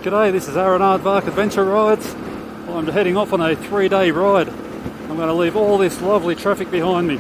G'day, this is Aaron Aardvark Adventure Rides. I'm heading off on a 3-day ride. I'm going to leave all this lovely traffic behind me.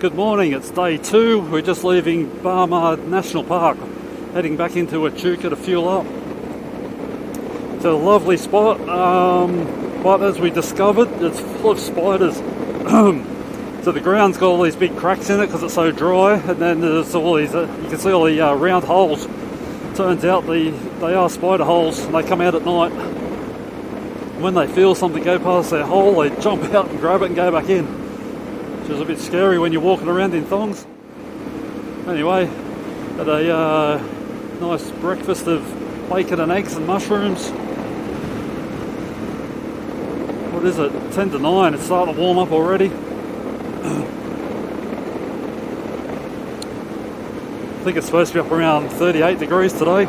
Good morning, it's day 2. We're just leaving Barmah National Park, heading back into Echuca to fuel up. It's a lovely spot, but as we discovered, it's full of spiders. So the ground's got all these big cracks in it because it's so dry, and then there's all these, you can see all the round holes. Turns out they are spider holes, and they come out at night. When they feel something go past their hole, they jump out and grab it and go back in. Which is a bit scary when you're walking around in thongs. Anyway, had a nice breakfast of bacon and eggs and mushrooms. What is it? 10 to 9. It's starting to warm up already. I think it's supposed to be up around 38 degrees today.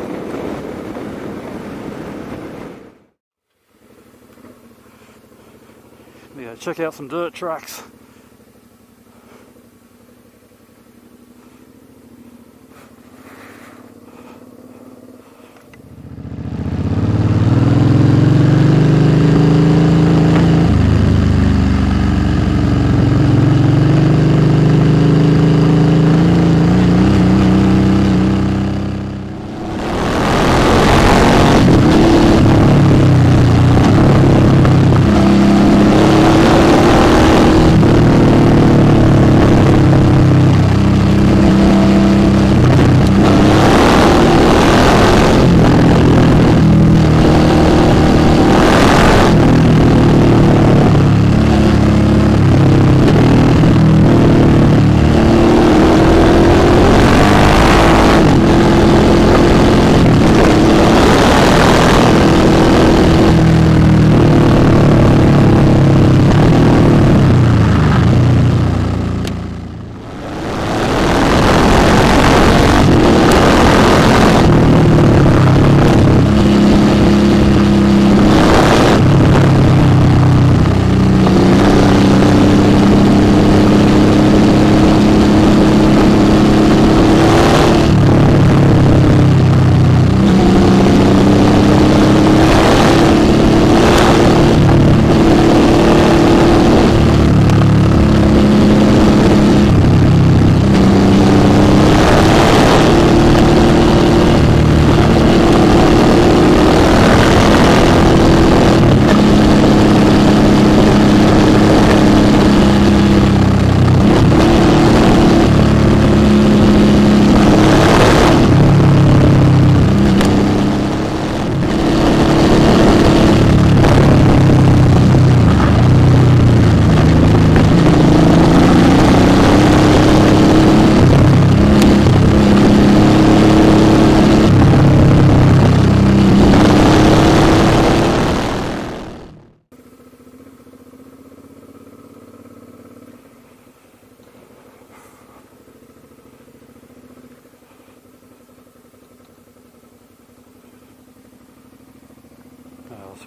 Yeah, check out some dirt tracks.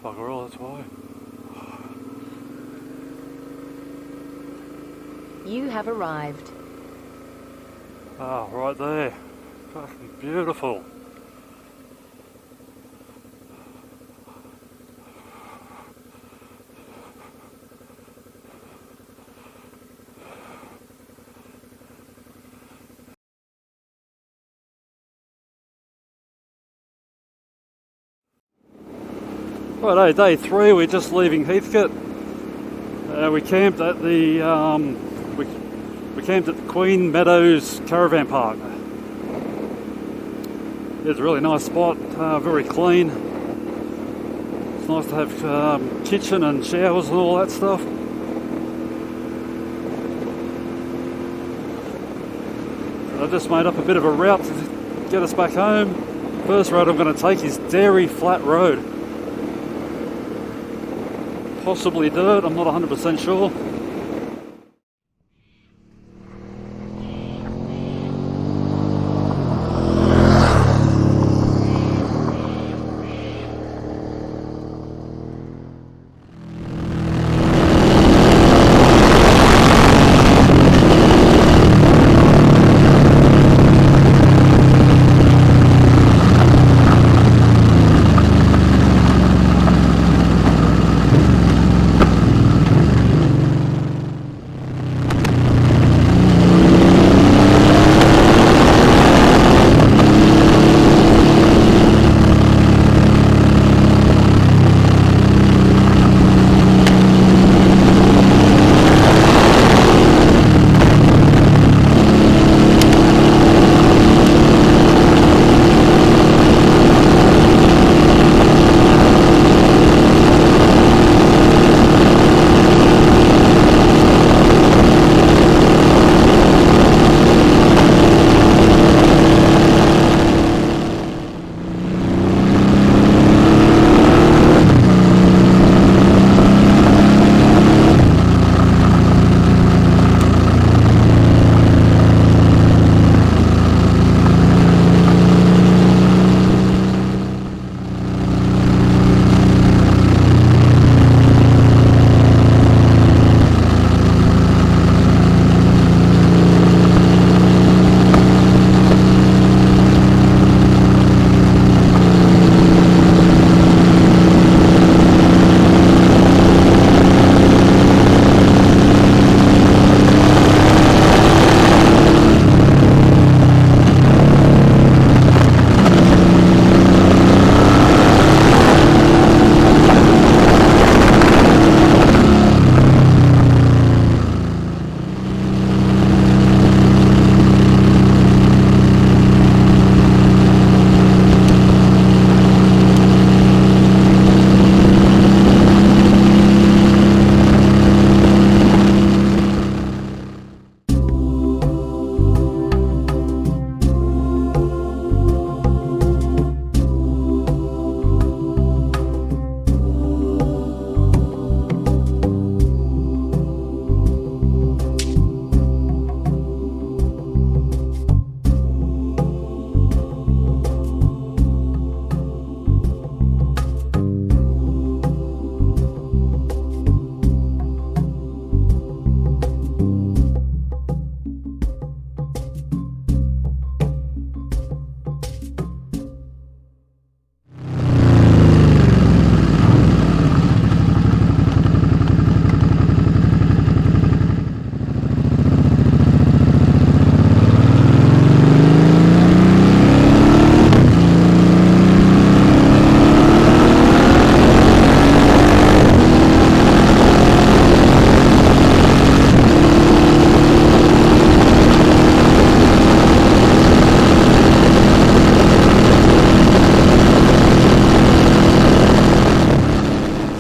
Bugger all, that's why. You have arrived. Ah, right there. Fucking beautiful. Right, day 3, we're just leaving Heathcote. We camped at the we camped at the Queen Meadows Caravan Park. It's a really nice spot, very clean. It's nice to have kitchen and showers and all that stuff. I just made up a bit of a route to get us back home. First road I'm going to take is Dairy Flat Road. Possibly dirt, I'm not 100% sure.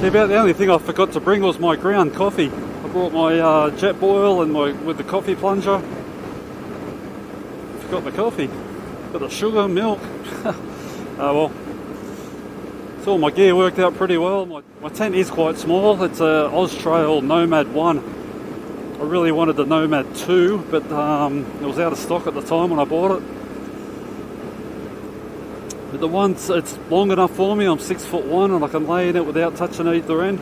About the only thing I forgot to bring was my ground coffee. I brought my jet boil and with the coffee plunger. Forgot the coffee. Got the sugar, milk. Oh well. So all my gear worked out pretty well. My tent is quite small. It's a Austrail Nomad 1. I really wanted the Nomad 2, but it was out of stock at the time when I bought it. But the one, it's long enough for me. I'm 6'1" and I can lay in it without touching either end.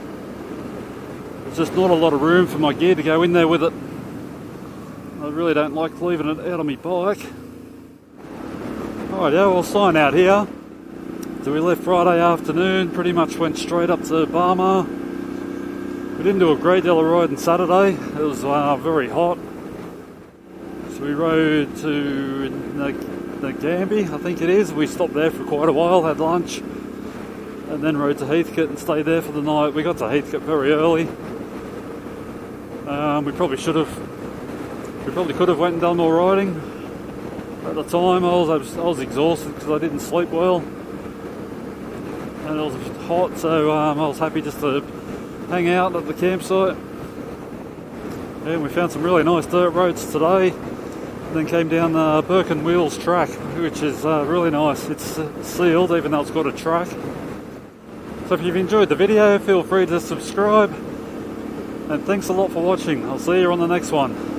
There's just not a lot of room for my gear to go in there with it. I really don't like leaving it out on my bike. Alright, yeah, we'll sign out here. So we left Friday afternoon, pretty much went straight up to Barmah. We didn't do a great deal of riding Saturday. It was very hot. So we rode to the Givi, I think it is. We stopped there for quite a while, had lunch, and then rode to Heathcote and stayed there for the night. We got to Heathcote very early. We probably could have went and done more riding. At the time I was exhausted because I didn't sleep well, and it was hot, so I was happy just to hang out at the campsite. And we found some really nice dirt roads today. Then came down the Birken Wheels track, which is really nice. It's sealed even though it's got a track. So if you've enjoyed the video, feel free to subscribe, and thanks a lot for watching. I'll see you on the next one.